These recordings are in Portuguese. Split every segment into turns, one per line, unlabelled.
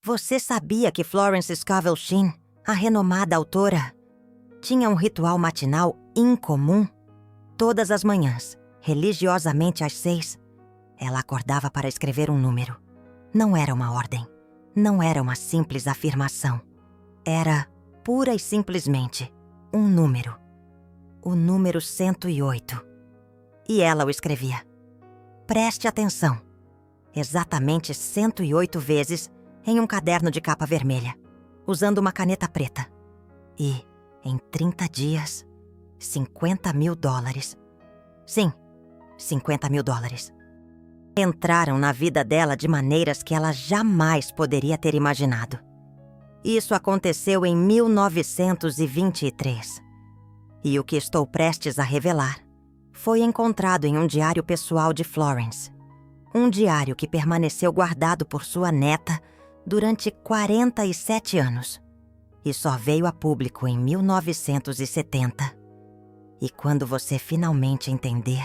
Você sabia que Florence Scovel Shinn, a renomada autora, tinha um ritual matinal incomum? Todas as manhãs, religiosamente às 6, ela acordava para escrever um número. Não era uma ordem. Não era uma simples afirmação. Era, pura e simplesmente, um número. O número 108. E ela o escrevia. Preste atenção. Exatamente 108 vezes em um caderno de capa vermelha, usando uma caneta preta. E, em 30 dias, $50 mil. Sim, $50 mil. Entraram na vida dela de maneiras que ela jamais poderia ter imaginado. Isso aconteceu em 1923. E o que estou prestes a revelar foi encontrado em um diário pessoal de Florence. Um diário que permaneceu guardado por sua neta durante 47 anos. E só veio a público em 1970. E quando você finalmente entender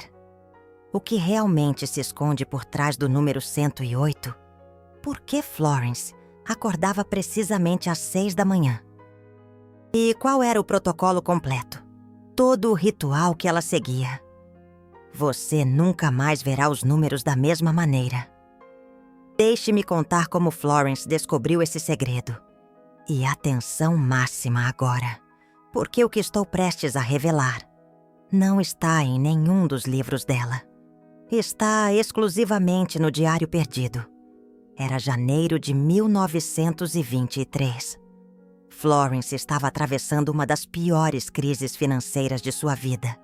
o que realmente se esconde por trás do número 108, por que Florence acordava precisamente às 6 da manhã? E qual era o protocolo completo? Todo o ritual que ela seguia. Você nunca mais verá os números da mesma maneira. Deixe-me contar como Florence descobriu esse segredo. E atenção máxima agora, porque o que estou prestes a revelar não está em nenhum dos livros dela. Está exclusivamente no Diário Perdido. Era janeiro de 1923. Florence estava atravessando uma das piores crises financeiras de sua vida.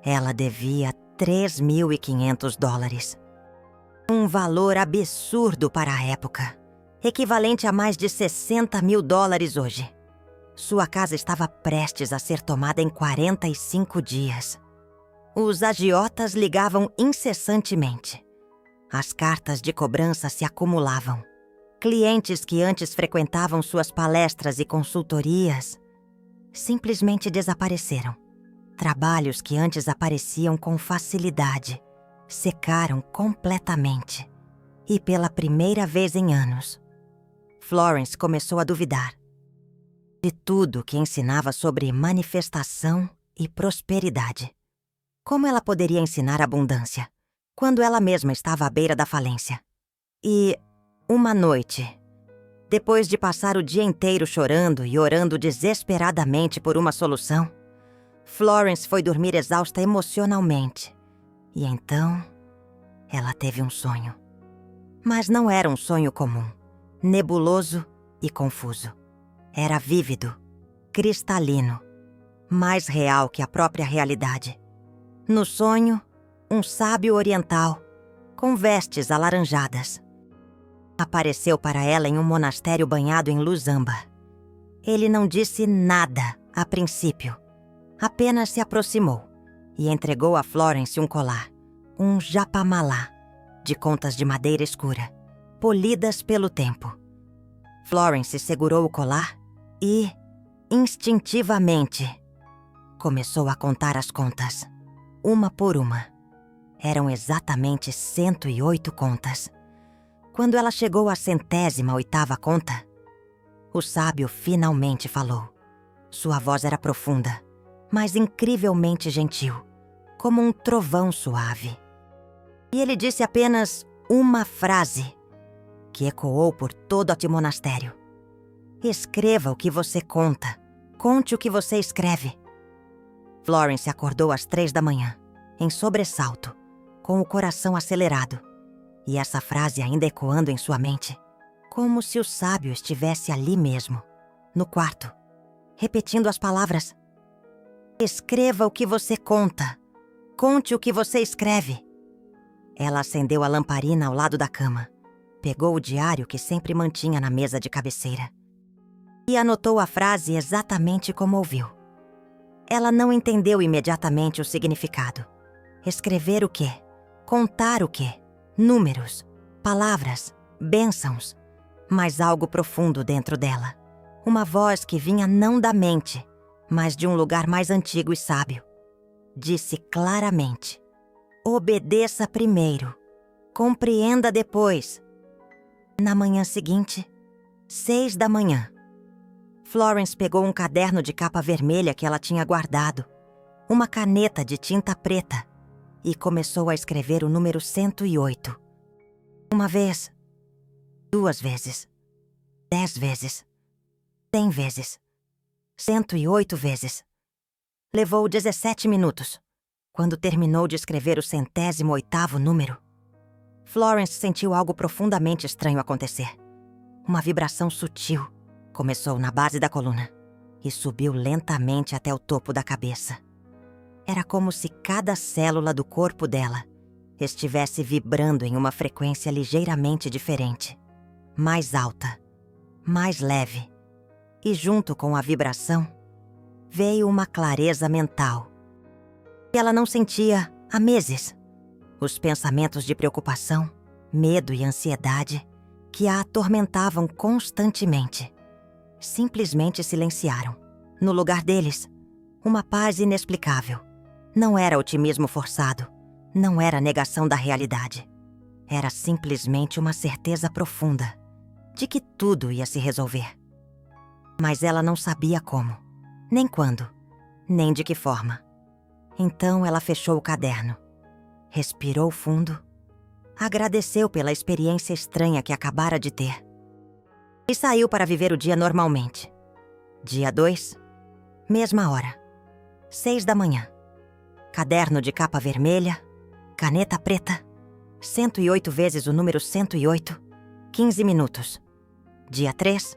Ela devia $3.500. Um valor absurdo para a época, equivalente a mais de $60 mil hoje. Sua casa estava prestes a ser tomada em 45 dias. Os agiotas ligavam incessantemente. As cartas de cobrança se acumulavam. Clientes que antes frequentavam suas palestras e consultorias simplesmente desapareceram. Trabalhos que antes apareciam com facilidade secaram completamente. E pela primeira vez em anos, Florence começou a duvidar de tudo que ensinava sobre manifestação e prosperidade. Como ela poderia ensinar abundância quando ela mesma estava à beira da falência? E, uma noite, depois de passar o dia inteiro chorando e orando desesperadamente por uma solução, Florence foi dormir exausta emocionalmente. E então, ela teve um sonho. Mas não era um sonho comum, nebuloso e confuso. Era vívido, cristalino, mais real que a própria realidade. No sonho, um sábio oriental, com vestes alaranjadas, apareceu para ela em um monastério banhado em luz âmbar. Ele não disse nada a princípio, apenas se aproximou e entregou a Florence um colar, um japamalá, de contas de madeira escura, polidas pelo tempo. Florence segurou o colar e, instintivamente, começou a contar as contas, uma por uma. Eram exatamente 108 contas. Quando ela chegou à 108ª conta, o sábio finalmente falou. Sua voz era profunda, mas incrivelmente gentil, como um trovão suave. E ele disse apenas uma frase, que ecoou por todo aquele monastério. Escreva o que você conta. Conte o que você escreve. Florence acordou às 3 da manhã, em sobressalto, com o coração acelerado, e essa frase ainda ecoando em sua mente, como se o sábio estivesse ali mesmo, no quarto, repetindo as palavras. Escreva o que você conta. Conte o que você escreve. Ela acendeu a lamparina ao lado da cama, pegou o diário que sempre mantinha na mesa de cabeceira e anotou a frase exatamente como ouviu. Ela não entendeu imediatamente o significado. Escrever o quê? Contar o quê? Números, palavras, bênçãos, mas algo profundo dentro dela. Uma voz que vinha não da mente, mas de um lugar mais antigo e sábio. Disse claramente: obedeça primeiro, compreenda depois. Na manhã seguinte, 6 da manhã. Florence pegou um caderno de capa vermelha que ela tinha guardado, uma caneta de tinta preta e começou a escrever o número 108. Uma vez, 2 vezes, 10 vezes, 100 vezes, 108 vezes. Levou 17 minutos. Quando terminou de escrever o 108º número, Florence sentiu algo profundamente estranho acontecer. Uma vibração sutil começou na base da coluna e subiu lentamente até o topo da cabeça. Era como se cada célula do corpo dela estivesse vibrando em uma frequência ligeiramente diferente, mais alta, mais leve, e junto com a vibração veio uma clareza mental que ela não sentia há meses. Os pensamentos de preocupação, medo e ansiedade que a atormentavam constantemente simplesmente silenciaram. No lugar deles, uma paz inexplicável. Não era otimismo forçado, não era negação da realidade. Era simplesmente uma certeza profunda de que tudo ia se resolver. Mas ela não sabia como, nem quando, nem de que forma. Então ela fechou o caderno, respirou fundo, agradeceu pela experiência estranha que acabara de ter e saiu para viver o dia normalmente. Dia 2, mesma hora, 6 da manhã. Caderno de capa vermelha, caneta preta, 108 vezes o número 108, 15 minutos. Dia 3,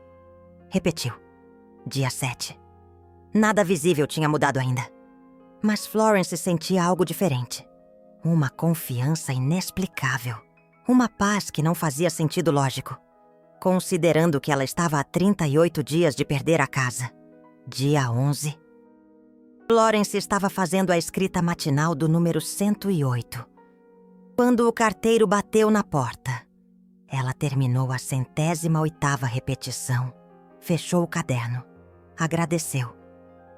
repetiu. Dia 7. Nada visível tinha mudado ainda. Mas Florence sentia algo diferente. Uma confiança inexplicável. Uma paz que não fazia sentido lógico, considerando que ela estava há 38 dias de perder a casa. Dia 11. Florence estava fazendo a escrita matinal do número 108. Quando o carteiro bateu na porta, ela terminou a 108ª repetição, fechou o caderno, agradeceu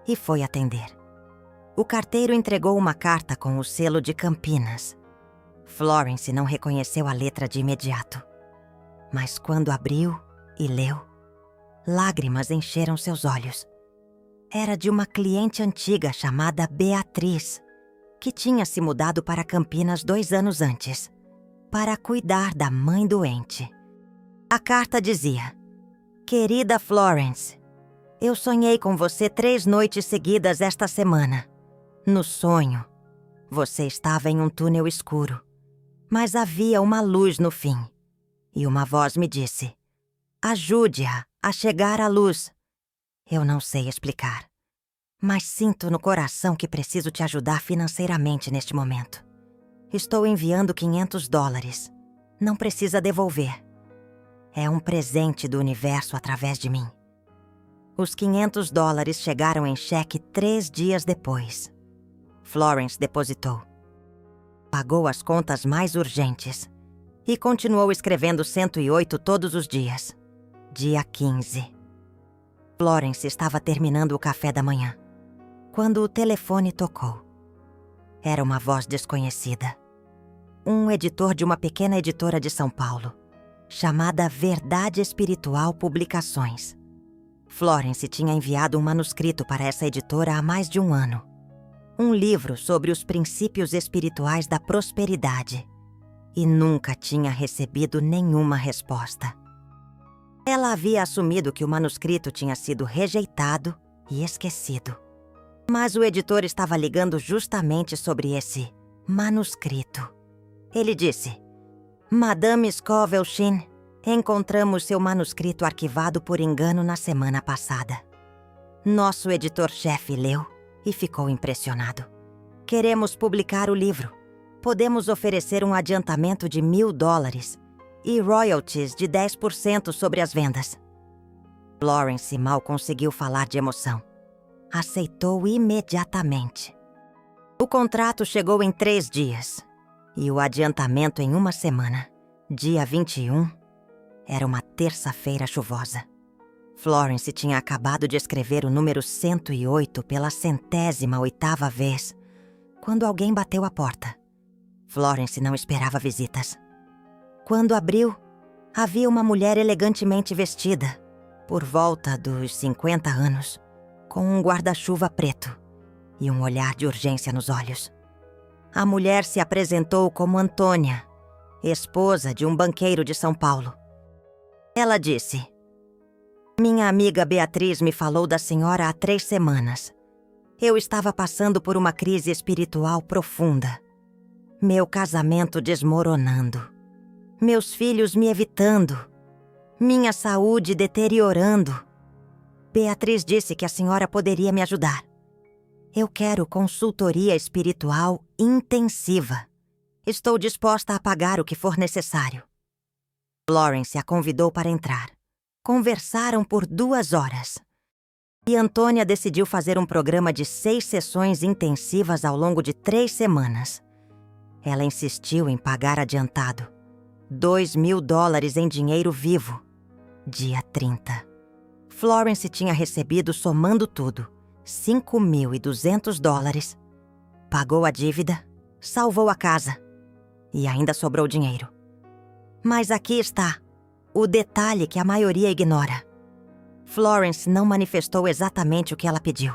e foi atender. O carteiro entregou uma carta com o selo de Campinas. Florence não reconheceu a letra de imediato. Mas quando abriu e leu, lágrimas encheram seus olhos. Era de uma cliente antiga chamada Beatriz, que tinha se mudado para Campinas 2 anos antes, para cuidar da mãe doente. A carta dizia: Querida Florence, eu sonhei com você 3 noites seguidas esta semana. No sonho, você estava em um túnel escuro, mas havia uma luz no fim. E uma voz me disse: ajude-a a chegar à luz. Eu não sei explicar, mas sinto no coração que preciso te ajudar financeiramente neste momento. Estou enviando $500. Não precisa devolver. É um presente do universo através de mim. Os $500 chegaram em cheque 3 dias depois. Florence depositou. Pagou as contas mais urgentes e continuou escrevendo 108 todos os dias. Dia 15. Florence estava terminando o café da manhã, quando o telefone tocou. Era uma voz desconhecida. Um editor de uma pequena editora de São Paulo, chamada Verdade Espiritual Publicações. Florence tinha enviado um manuscrito para essa editora há mais de 1 ano. Um livro sobre os princípios espirituais da prosperidade. E nunca tinha recebido nenhuma resposta. Ela havia assumido que o manuscrito tinha sido rejeitado e esquecido. Mas o editor estava ligando justamente sobre esse manuscrito. Ele disse: Madame Scovel-Shin, encontramos seu manuscrito arquivado por engano na semana passada. Nosso editor-chefe leu e ficou impressionado. Queremos publicar o livro. Podemos oferecer um adiantamento de $1.000 e royalties de 10% sobre as vendas. Florence mal conseguiu falar de emoção. Aceitou imediatamente. O contrato chegou em 3 dias e o adiantamento em 1 semana. Dia 21, era uma terça-feira chuvosa. Florence tinha acabado de escrever o número 108 pela 108ª vez, quando alguém bateu à porta. Florence não esperava visitas. Quando abriu, havia uma mulher elegantemente vestida, por volta dos 50 anos, com um guarda-chuva preto e um olhar de urgência nos olhos. A mulher se apresentou como Antônia, esposa de um banqueiro de São Paulo. Ela disse: "Minha amiga Beatriz me falou da senhora há 3 semanas. Eu estava passando por uma crise espiritual profunda. Meu casamento desmoronando. Meus filhos me evitando. Minha saúde deteriorando. Beatriz disse que a senhora poderia me ajudar. Eu quero consultoria espiritual intensiva. Estou disposta a pagar o que for necessário." Florence a convidou para entrar. Conversaram por 2 horas. E Antônia decidiu fazer um programa de 6 sessões intensivas ao longo de 3 semanas. Ela insistiu em pagar adiantado. $2.000 em dinheiro vivo. Dia 30. Florence tinha recebido, somando tudo, $5.200. Pagou a dívida, salvou a casa. E ainda sobrou dinheiro. Mas aqui está o detalhe que a maioria ignora. Florence não manifestou exatamente o que ela pediu.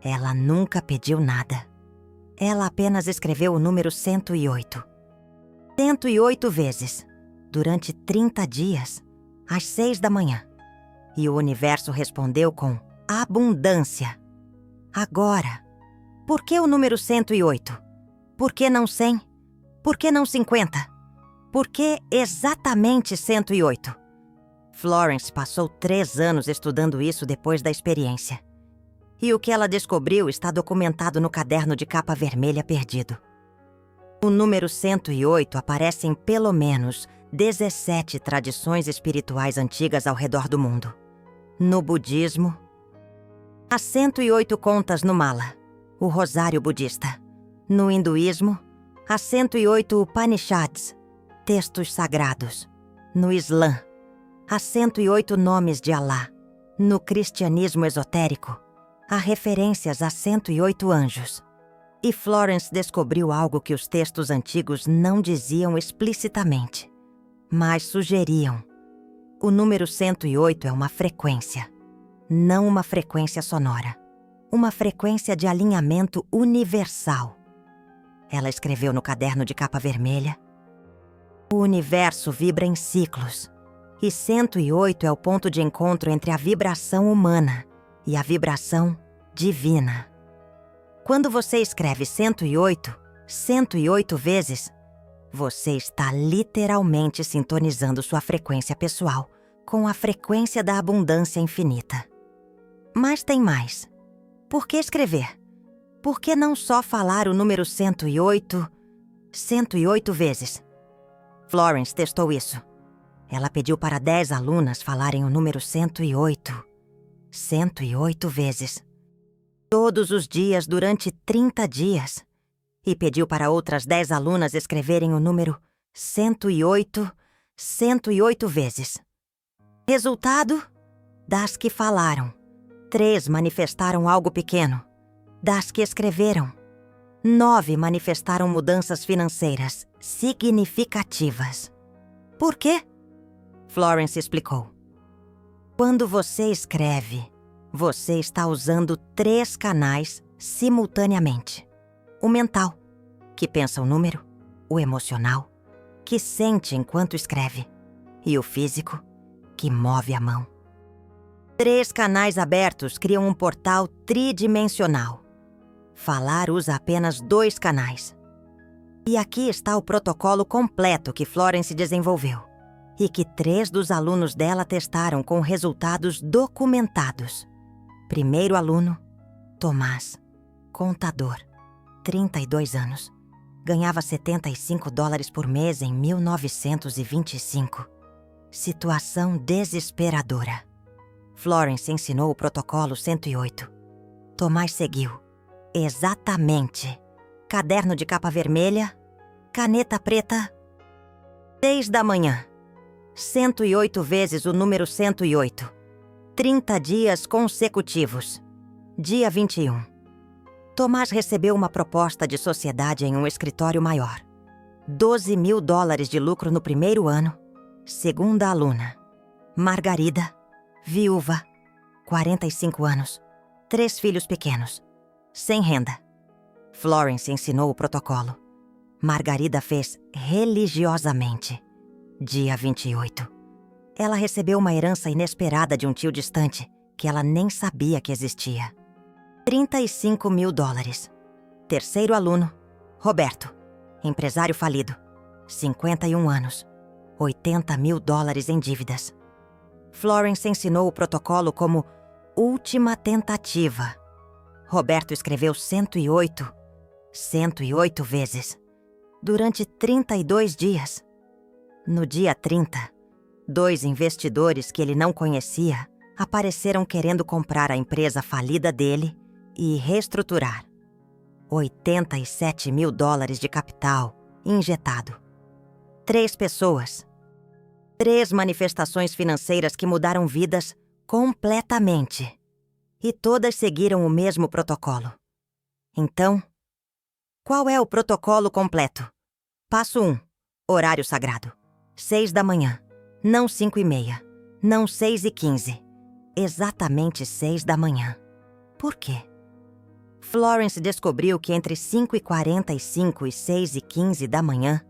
Ela nunca pediu nada. Ela apenas escreveu o número 108. 108 vezes, durante 30 dias, às 6 da manhã. E o universo respondeu com abundância. Agora, por que o número 108? Por que não 100? Por que não 50? Por que exatamente 108? Florence passou 3 anos estudando isso depois da experiência. E o que ela descobriu está documentado no caderno de capa vermelha perdido. O número 108 aparece em pelo menos 17 tradições espirituais antigas ao redor do mundo. No budismo, há 108 contas no mala, o rosário budista. No hinduísmo, há 108 Upanishads, textos sagrados. No Islã, há 108 nomes de Alá. No cristianismo esotérico, há referências a 108 anjos. E Florence descobriu algo que os textos antigos não diziam explicitamente, mas sugeriam. O número 108 é uma frequência, não uma frequência sonora. Uma frequência de alinhamento universal. Ela escreveu no caderno de capa vermelha: "O universo vibra em ciclos, e 108 é o ponto de encontro entre a vibração humana e a vibração divina." Quando você escreve 108, 108 vezes, você está literalmente sintonizando sua frequência pessoal com a frequência da abundância infinita. Mas tem mais. Por que escrever? Por que não só falar o número 108, 108 vezes? Florence testou isso. Ela pediu para 10 alunas falarem o número 108, 108 vezes. Todos os dias durante 30 dias. E pediu para outras 10 alunas escreverem o número 108, 108 vezes. Resultado? Das que falaram, 3 manifestaram algo pequeno. Das que escreveram, 9 manifestaram mudanças financeiras significativas. Por quê? Florence explicou. Quando você escreve, você está usando 3 canais simultaneamente. O mental, que pensa o número, o emocional, que sente enquanto escreve, e o físico, que move a mão. 3 canais abertos criam um portal tridimensional. Falar usa apenas 2 canais. E aqui está o protocolo completo que Florence desenvolveu, e que 3 dos alunos dela testaram com resultados documentados. Primeiro aluno, Tomás, contador, 32 anos. Ganhava $75 por mês em 1925. Situação desesperadora. Florence ensinou o protocolo 108. Tomás seguiu. Exatamente. Caderno de capa vermelha, caneta preta. 6 da manhã. 108 vezes o número 108. 30 dias consecutivos. Dia 21. Tomás recebeu uma proposta de sociedade em um escritório maior. $12.000 de lucro no primeiro ano. Segunda aluna, Margarida, Viúva, 45 anos, 3 filhos pequenos, sem renda. Florence ensinou o protocolo. Margarida fez religiosamente. Dia 28. Ela recebeu uma herança inesperada de um tio distante que ela nem sabia que existia. 35 mil dólares. Terceiro aluno, Roberto, empresário falido, 51 anos, 80 mil dólares em dívidas. Florence ensinou o protocolo como última tentativa. Roberto escreveu 108 vezes, durante 32 dias. No dia 30, 2 investidores que ele não conhecia apareceram querendo comprar a empresa falida dele e reestruturar. 87 mil dólares de capital injetado. 3 pessoas. 3 manifestações financeiras que mudaram vidas completamente. E todas seguiram o mesmo protocolo. Então, qual é o protocolo completo? Passo 1. Horário sagrado. 6 da manhã. Não 5:30. Não 6:15. Exatamente 6 da manhã. Por quê? Florence descobriu que entre 5:45 e 6:15 da manhã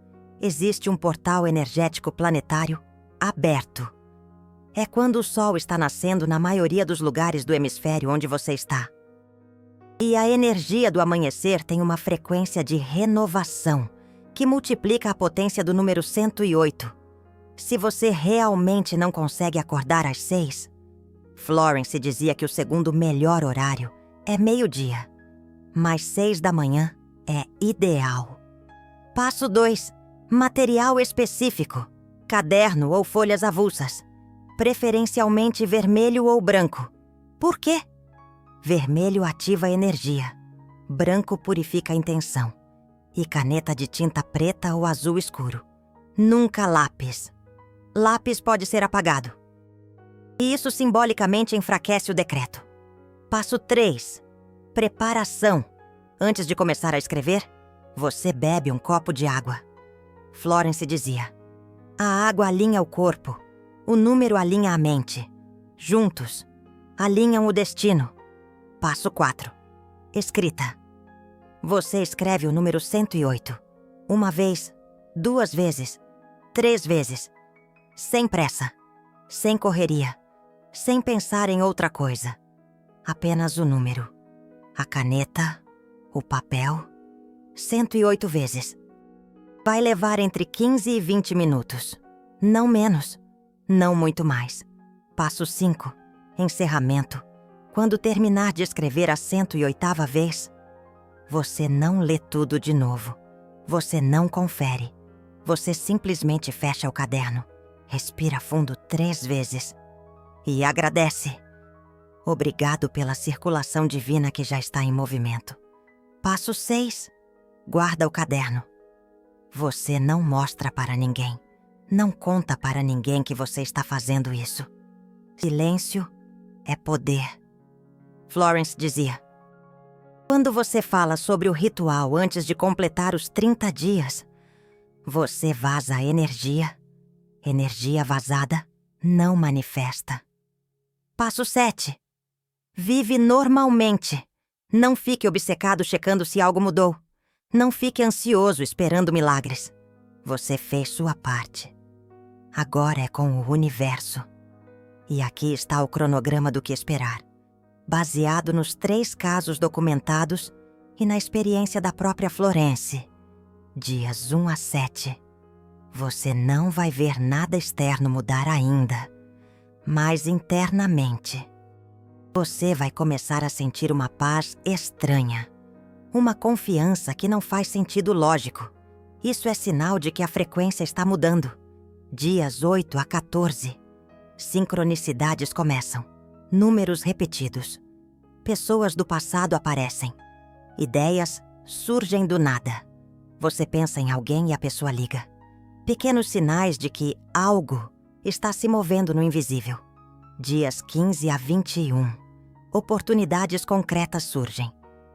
existe um portal energético planetário aberto. É quando o Sol está nascendo na maioria dos lugares do hemisfério onde você está. E a energia do amanhecer tem uma frequência de renovação que multiplica a potência do número 108. Se você realmente não consegue acordar às 6, Florence dizia que o segundo melhor horário é meio-dia, mas 6 da manhã é ideal. Passo 2. Material específico. Caderno ou folhas avulsas. Preferencialmente vermelho ou branco. Por quê? Vermelho ativa a energia. Branco purifica a intenção. E caneta de tinta preta ou azul escuro. Nunca lápis. Lápis pode ser apagado. E isso simbolicamente enfraquece o decreto. Passo 3. Preparação. Antes de começar a escrever, você bebe um copo de água. Florence dizia: a água alinha o corpo, o número alinha a mente. Juntos, alinham o destino. Passo 4. Escrita. Você escreve o número 108. Uma vez, 2 vezes, 3 vezes. Sem pressa, sem correria, sem pensar em outra coisa. Apenas o número. A caneta, o papel. 108 vezes. Vai levar entre 15 e 20 minutos. Não menos, não muito mais. Passo 5. Encerramento. Quando terminar de escrever a 108ª vez, você não lê tudo de novo. Você não confere. Você simplesmente fecha o caderno, respira fundo 3 vezes e agradece. Obrigado pela circulação divina que já está em movimento. Passo 6. Guarda o caderno. Você não mostra para ninguém. Não conta para ninguém que você está fazendo isso. Silêncio é poder. Florence dizia: quando você fala sobre o ritual antes de completar os 30 dias, você vaza energia. Energia vazada não manifesta. Passo 7. Vive normalmente. Não fique obcecado checando se algo mudou. Não fique ansioso esperando milagres. Você fez sua parte. Agora é com o universo. E aqui está o cronograma do que esperar, baseado nos 3 casos documentados e na experiência da própria Florence. Dias 1 a 7. Você não vai ver nada externo mudar ainda, mas internamente. Você vai começar a sentir uma paz estranha, uma confiança que não faz sentido lógico. Isso é sinal de que a frequência está mudando. Dias 8 a 14. Sincronicidades começam. Números repetidos. Pessoas do passado aparecem. Ideias surgem do nada. Você pensa em alguém e a pessoa liga. Pequenos sinais de que algo está se movendo no invisível. Dias 15 a 21. Oportunidades concretas surgem.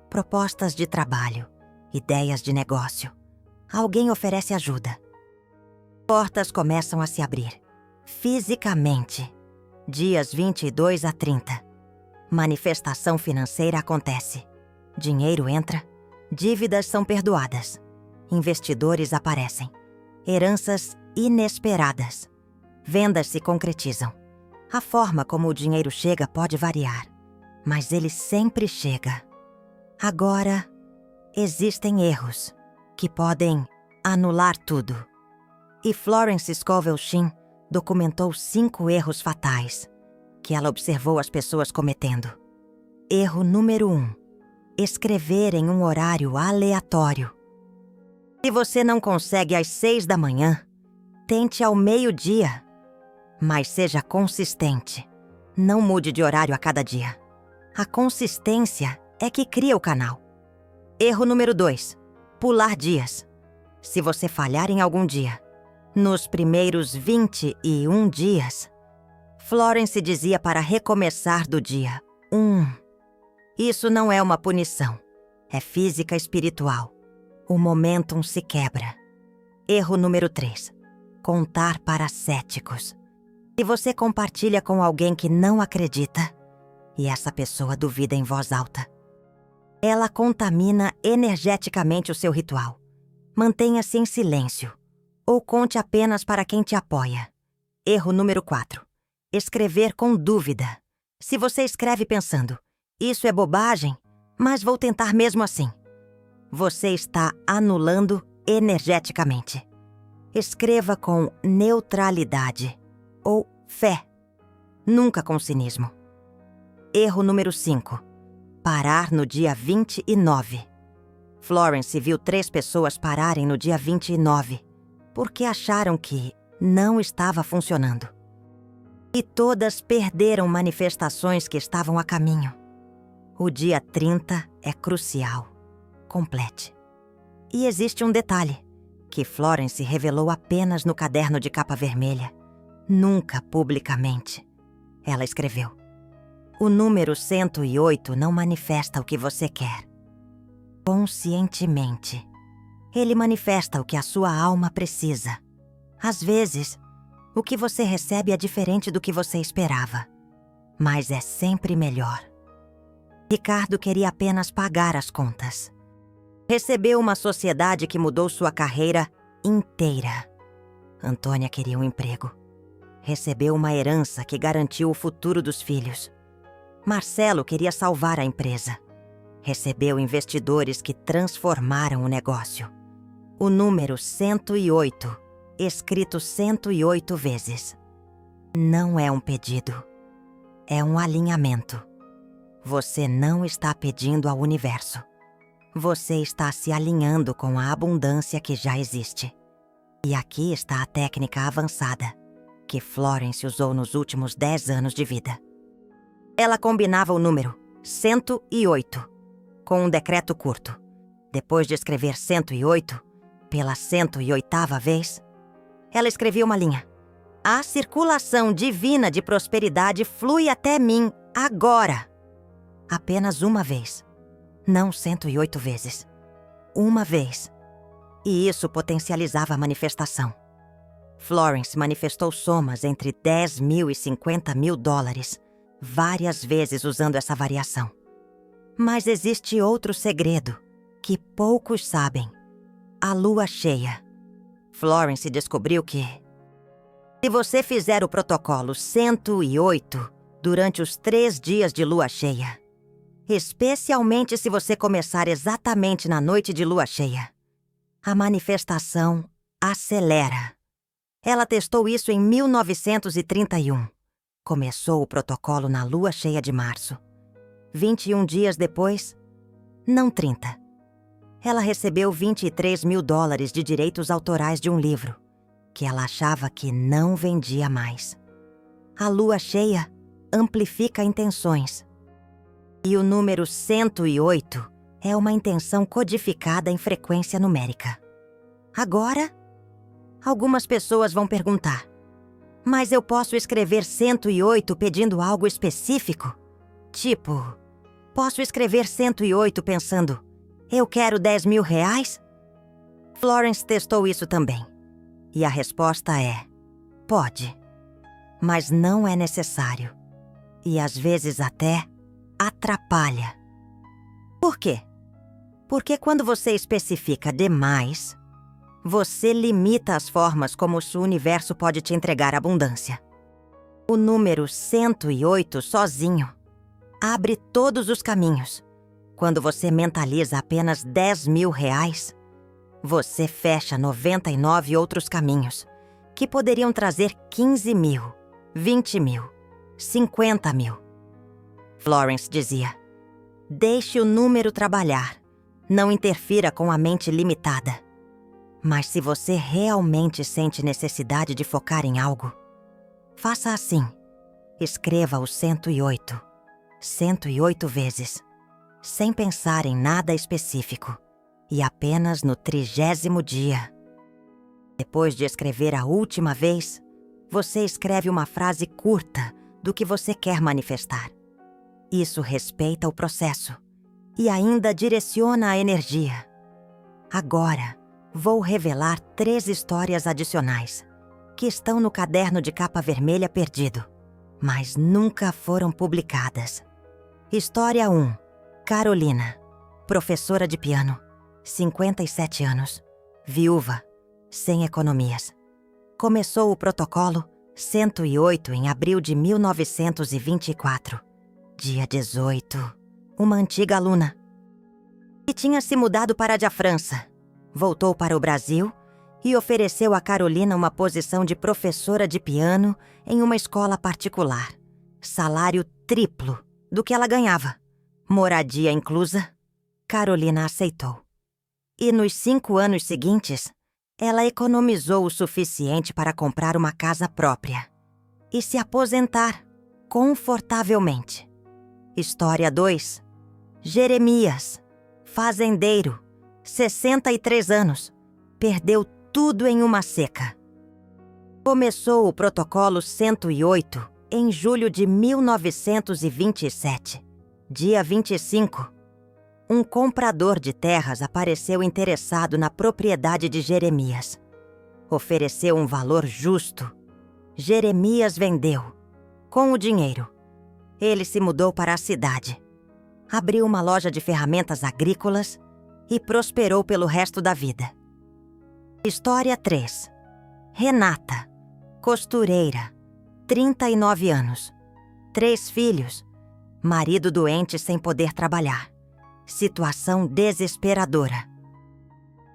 Propostas de trabalho. Ideias de negócio. Alguém oferece ajuda. Portas começam a se abrir. Fisicamente. Dias 22 a 30. Manifestação financeira acontece. Dinheiro entra, dívidas são perdoadas, investidores aparecem, heranças inesperadas, vendas se concretizam. A forma como o dinheiro chega pode variar, mas ele sempre chega. Agora, existem erros que podem anular tudo. E Florence Scovel Shinn documentou 5 erros fatais que ela observou as pessoas cometendo. Erro número 1. Escrever em um horário aleatório. Se você não consegue às 6 da manhã, tente ao meio-dia. Mas seja consistente. Não mude de horário a cada dia. A consistência é que cria o canal. Erro número 2. Pular dias. Se você falhar em algum dia, nos primeiros 21 dias, Florence dizia para recomeçar do dia 1. Isso não é uma punição. É física espiritual. O momentum se quebra. Erro número 3. Contar para céticos. Se você compartilha com alguém que não acredita, e essa pessoa duvida em voz alta, ela contamina energeticamente o seu ritual. Mantenha-se em silêncio, ou conte apenas para quem te apoia. Erro número 4. Escrever com dúvida. Se você escreve pensando, isso é bobagem, mas vou tentar mesmo assim, você está anulando energeticamente. Escreva com neutralidade ou fé, nunca com cinismo. Erro número 5. Parar no dia 29. Florence viu 3 pessoas pararem no dia 29 porque acharam que não estava funcionando. E todas perderam manifestações que estavam a caminho. O dia 30 é crucial. Complete. E existe um detalhe, que Florence revelou apenas no caderno de capa vermelha, nunca publicamente. Ela escreveu: o número 108 não manifesta o que você quer. Conscientemente. Ele manifesta o que a sua alma precisa. Às vezes, o que você recebe é diferente do que você esperava, mas é sempre melhor. Ricardo queria apenas pagar as contas. Recebeu uma sociedade que mudou sua carreira inteira. Antônia queria um emprego. Recebeu uma herança que garantiu o futuro dos filhos. Marcelo queria salvar a empresa. Recebeu investidores que transformaram o negócio. O número 108, escrito 108 vezes. Não é um pedido. É um alinhamento. Você não está pedindo ao universo. Você está se alinhando com a abundância que já existe. E aqui está a técnica avançada que Florence usou nos últimos 10 anos de vida. Ela combinava o número 108 com um decreto curto. Depois de escrever 108, pela 108ª vez, ela escrevia uma linha. A circulação divina de prosperidade flui até mim agora. Apenas uma vez. Não 108 vezes. Uma vez. E isso potencializava a manifestação. Florence manifestou somas entre 10 mil e 50 mil dólares, várias vezes usando essa variação. Mas existe outro segredo, que poucos sabem. A lua cheia. Florence descobriu que, se você fizer o protocolo 108 durante os 3 dias de lua cheia, especialmente se você começar exatamente na noite de lua cheia, a manifestação acelera. Ela testou isso em 1931. Começou o protocolo na lua cheia de março. 21 dias depois, não 30. Ela recebeu 23 mil dólares de direitos autorais de um livro, que ela achava que não vendia mais. A lua cheia amplifica intenções. E o número 108 é uma intenção codificada em frequência numérica. Agora, algumas pessoas vão perguntar: mas eu posso escrever 108 pedindo algo específico? Tipo, posso escrever 108 pensando, eu quero 10 mil reais? Florence testou isso também. E a resposta é, pode. mas não é necessário. E às vezes até atrapalha. Por quê? Porque quando você especifica demais, você limita as formas como o seu universo pode te entregar abundância. O número 108 sozinho abre todos os caminhos. Quando você mentaliza apenas R$10.000, você fecha 99 outros caminhos que poderiam trazer 15.000, 20.000, 50.000. Florence dizia: deixe o número trabalhar, não interfira com a mente limitada. Mas se você realmente sente necessidade de focar em algo, faça assim. Escreva o 108, 108 vezes, sem pensar em nada específico, e apenas no 30º dia. Depois de escrever a última vez, você escreve uma frase curta do que você quer manifestar. Isso respeita o processo e ainda direciona a energia. Agora, vou revelar 3 histórias adicionais que estão no caderno de capa vermelha perdido, mas nunca foram publicadas. História 1. Carolina, professora de piano, 57 anos, viúva, sem economias. Começou o protocolo 108 em abril de 1924, dia 18. Uma antiga aluna. E tinha se mudado para a França. Voltou para o Brasil e ofereceu a Carolina uma posição de professora de piano em uma escola particular. Salário triplo do que ela ganhava. Moradia inclusa. Carolina aceitou. E nos 5 anos seguintes, ela economizou o suficiente para comprar uma casa própria e se aposentar confortavelmente. História 2. Jeremias, fazendeiro, 63 anos, perdeu tudo em uma seca. Começou o protocolo 108 em julho de 1927, dia 25. Um comprador de terras apareceu interessado na propriedade de Jeremias. Ofereceu um valor justo. Jeremias vendeu. Com o dinheiro, ele se mudou para a cidade. Abriu uma loja de ferramentas agrícolas e prosperou pelo resto da vida. História 3. Renata, costureira, 39 anos, 3 filhos, marido doente sem poder trabalhar. Situação desesperadora.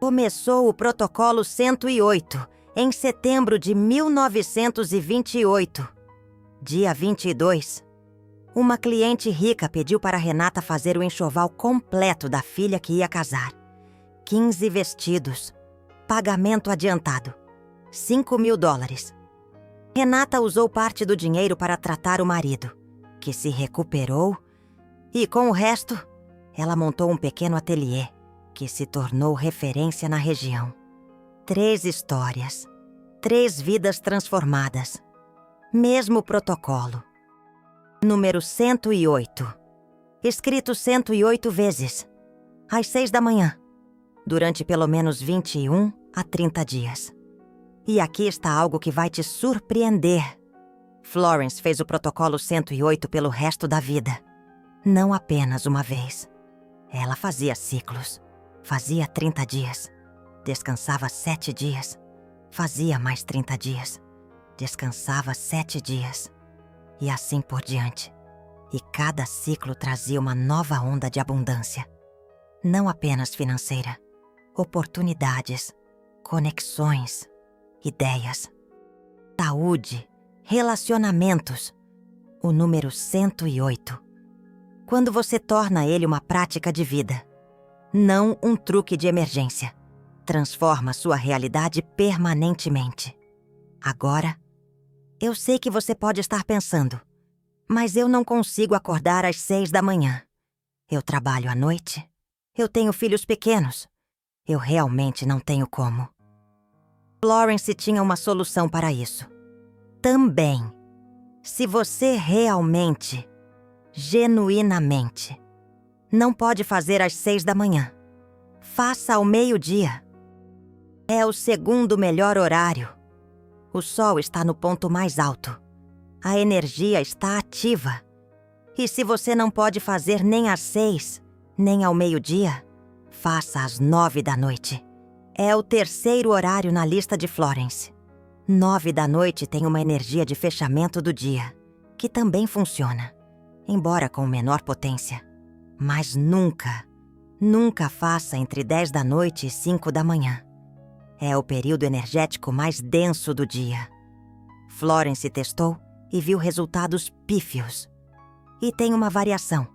Começou o protocolo 108 em setembro de 1928. Dia 22. Uma cliente rica pediu para Renata fazer o enxoval completo da filha que ia casar. 15 vestidos. Pagamento adiantado. $5.000. Renata usou parte do dinheiro para tratar o marido, que se recuperou, e com o resto, ela montou um pequeno ateliê, que se tornou referência na região. 3 histórias, 3 vidas transformadas. Mesmo protocolo. Número 108. Escrito 108 vezes. Às 6 da manhã. Durante pelo menos 21 a 30 dias. E aqui está algo que vai te surpreender. Florence fez o protocolo 108 pelo resto da vida. Não apenas uma vez. Ela fazia ciclos. Fazia 30 dias. Descansava 7 dias. Fazia mais 30 dias. Descansava 7 dias. E assim por diante. E cada ciclo trazia uma nova onda de abundância. Não apenas financeira. Oportunidades, conexões, ideias, saúde, relacionamentos. O número 108. Quando você torna ele uma prática de vida, não um truque de emergência, transforma sua realidade permanentemente. Agora, eu sei que você pode estar pensando, mas eu não consigo acordar às 6 da manhã. Eu trabalho à noite, eu tenho filhos pequenos, eu realmente não tenho como. Florence tinha uma solução para isso. Também, se você realmente, genuinamente, não pode fazer às 6 da manhã, faça ao meio-dia. É o segundo melhor horário. O sol está no ponto mais alto A energia está ativa. E se você não pode fazer nem às 6, nem ao meio-dia, faça às 9 da noite. É o terceiro horário na lista de Florence. 9 da noite tem uma energia de fechamento do dia, que também funciona, embora com menor potência. Mas nunca faça entre 10 da noite e 5 da manhã. É o período energético mais denso do dia. Florence testou e viu resultados pífios. E tem uma variação.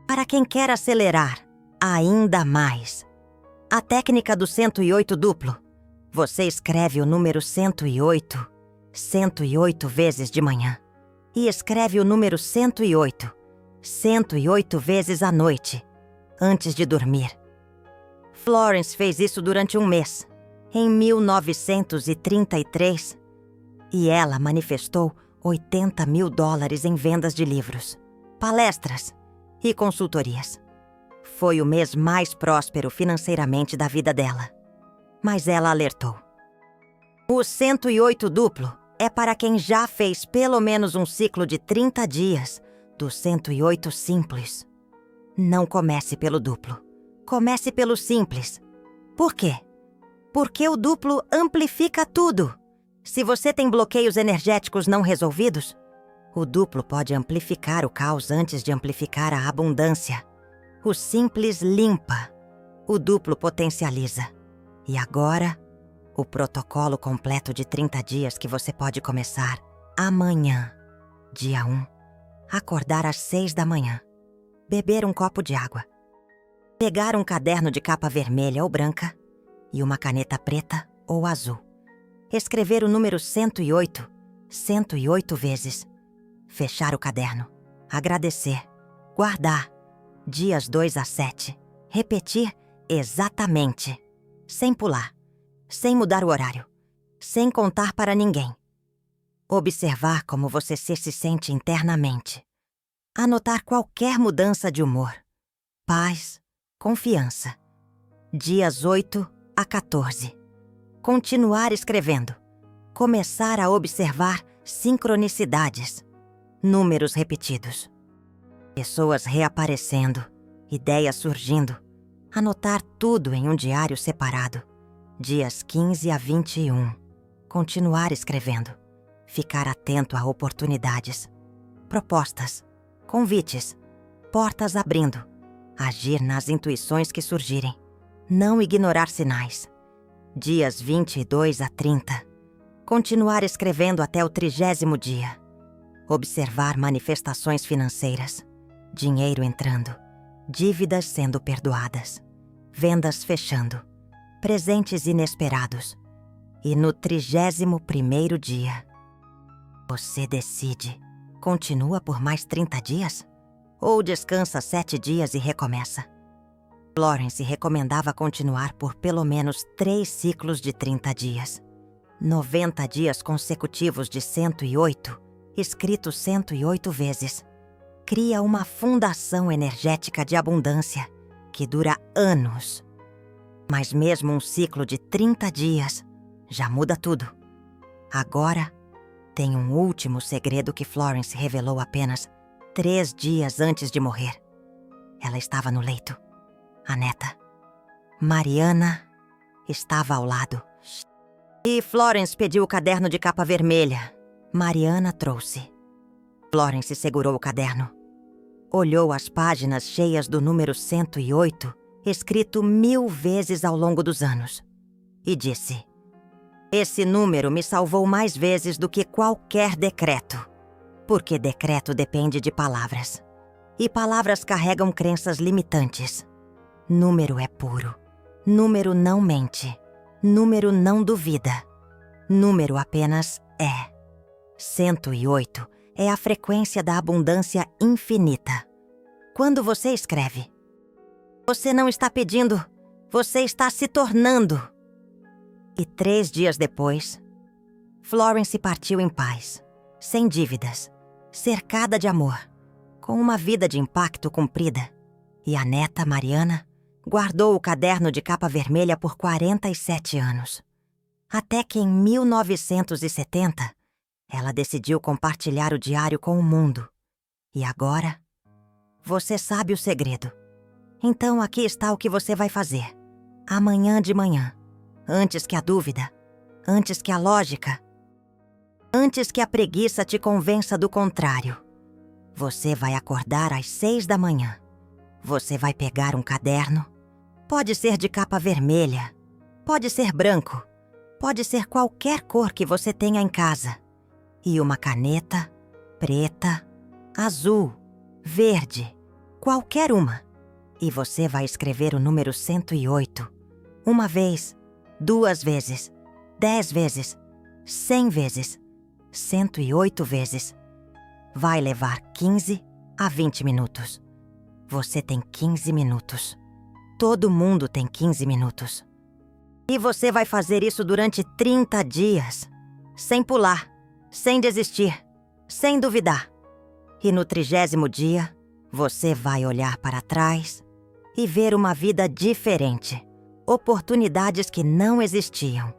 Para quem quer acelerar ainda mais, a técnica do 108 duplo. Você escreve o número 108 vezes de manhã. E escreve o número 108 vezes à noite, antes de dormir. Florence fez isso durante um mês, em 1933, e ela manifestou $80 mil em vendas de livros, palestras e consultorias. Foi o mês mais próspero financeiramente da vida dela. Mas ela alertou. O 108 duplo é para quem já fez pelo menos um ciclo de 30 dias do 108 simples. Não comece pelo duplo. Comece pelo simples. Por quê? Porque o duplo amplifica tudo. Se você tem bloqueios energéticos não resolvidos, o duplo pode amplificar o caos antes de amplificar a abundância. O simples limpa, o duplo potencializa. E agora, o protocolo completo de 30 dias que você pode começar amanhã, dia 1. Acordar às 6 da manhã. Beber um copo de água. Pegar um caderno de capa vermelha ou branca e uma caneta preta ou azul. Escrever o número 108 vezes. Fechar o caderno. Agradecer. Guardar. Dias 2 a 7. Repetir exatamente. Sem pular. Sem mudar o horário. Sem contar para ninguém. Observar como você se sente internamente. Anotar qualquer mudança de humor. Paz. Confiança. Dias 8 a 14. Continuar escrevendo. Começar a observar sincronicidades. Números repetidos. Pessoas reaparecendo. Ideias surgindo. Anotar tudo em um diário separado. Dias 15 a 21. Continuar escrevendo. Ficar atento a oportunidades. Propostas. Convites. Portas abrindo. Agir nas intuições que surgirem. Não ignorar sinais. Dias 22 a 30. Continuar escrevendo até o 30º dia. Observar manifestações financeiras. Dinheiro entrando. Dívidas sendo perdoadas. Vendas fechando. Presentes inesperados. E no 31º dia, você decide. Continua por mais 30 dias? Ou descansa 7 dias e recomeça? Florence recomendava continuar por pelo menos 3 ciclos de 30 dias. 90 dias consecutivos de 108, escrito 108 vezes. Cria uma fundação energética de abundância que dura anos. Mas mesmo um ciclo de 30 dias já muda tudo. Agora, tem um último segredo que Florence revelou apenas 3 dias antes de morrer. Ela estava no leito. A neta, Mariana, estava ao lado. E Florence pediu o caderno de capa vermelha. Mariana trouxe. Florence segurou o caderno. Olhou as páginas cheias do número 108, escrito 1000 vezes ao longo dos anos. E disse: esse número me salvou mais vezes do que qualquer decreto. Porque decreto depende de palavras. E palavras carregam crenças limitantes. Número é puro. Número não mente. Número não duvida. Número apenas é. 108 é a frequência da abundância infinita. Quando você escreve, você não está pedindo, você está se tornando. E 3 dias depois, Florence partiu em paz, sem dívidas, cercada de amor, com uma vida de impacto cumprida. E a neta, Mariana, guardou o caderno de capa vermelha por 47 anos. Até que em 1970, Ela decidiu compartilhar o diário com o mundo. E agora? Você sabe o segredo. Então aqui está o que você vai fazer. Amanhã de manhã. Antes que a dúvida. Antes que a lógica. Antes que a preguiça te convença do contrário. Você vai acordar às 6 da manhã. Você vai pegar um caderno. Pode ser de capa vermelha. Pode ser branco. Pode ser qualquer cor que você tenha em casa. E uma caneta, preta, azul, verde, qualquer uma. E você vai escrever o número 108. Uma vez, 2 vezes, 10 vezes, 100 vezes, 108 vezes. Vai levar 15 a 20 minutos. Você tem 15 minutos. Todo mundo tem 15 minutos. E você vai fazer isso durante 30 dias. Sem pular, sem desistir, sem duvidar. E no 30º dia, você vai olhar para trás e ver uma vida diferente. Oportunidades que não existiam.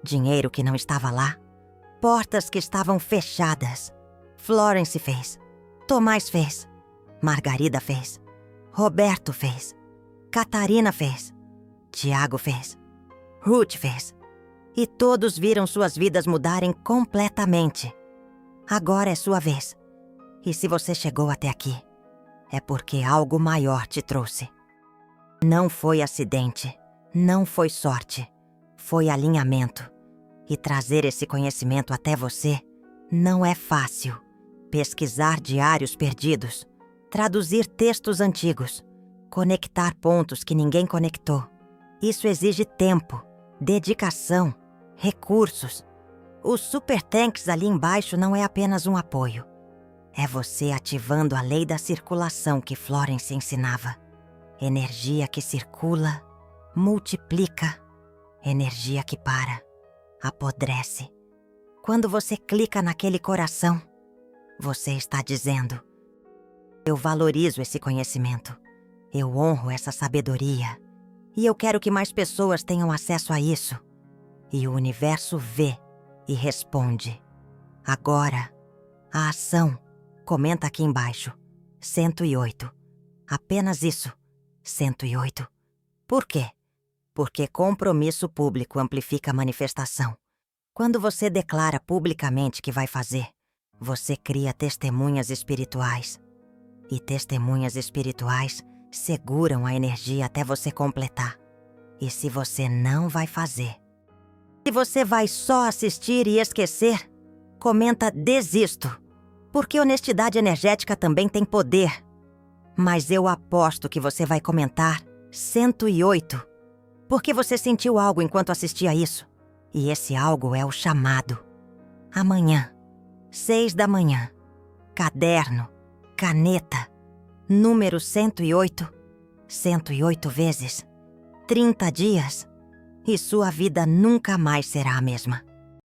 Dinheiro que não estava lá. Portas que estavam fechadas. Florence fez. Tomás fez. Margarida fez. Roberto fez. Catarina fez. Tiago fez. Ruth fez. E todos viram suas vidas mudarem completamente. Agora é sua vez. E se você chegou até aqui, é porque algo maior te trouxe. Não foi acidente, não foi sorte, foi alinhamento. E trazer esse conhecimento até você não é fácil. Pesquisar diários perdidos, traduzir textos antigos, conectar pontos que ninguém conectou. Isso exige tempo, dedicação, recursos. Os super tanks ali embaixo não é apenas um apoio. É você ativando a lei da circulação que Florence ensinava. Energia que circula, multiplica. Energia que para, apodrece. Quando você clica naquele coração, você está dizendo: eu valorizo esse conhecimento. Eu honro essa sabedoria. E eu quero que mais pessoas tenham acesso a isso. E o universo vê e responde. Agora, a ação. Comenta aqui embaixo. 108. Apenas isso. 108. Por quê? Porque compromisso público amplifica a manifestação. Quando você declara publicamente que vai fazer, você cria testemunhas espirituais. E testemunhas espirituais seguram a energia até você completar. E se você não vai fazer? Se você vai só assistir e esquecer, comenta desisto. Porque honestidade energética também tem poder. Mas eu aposto que você vai comentar 108. Porque você sentiu algo enquanto assistia isso. E esse algo é o chamado. Amanhã, 6 da manhã. Caderno, caneta, número 108. 108 vezes. 30 dias. E sua vida nunca mais será a mesma.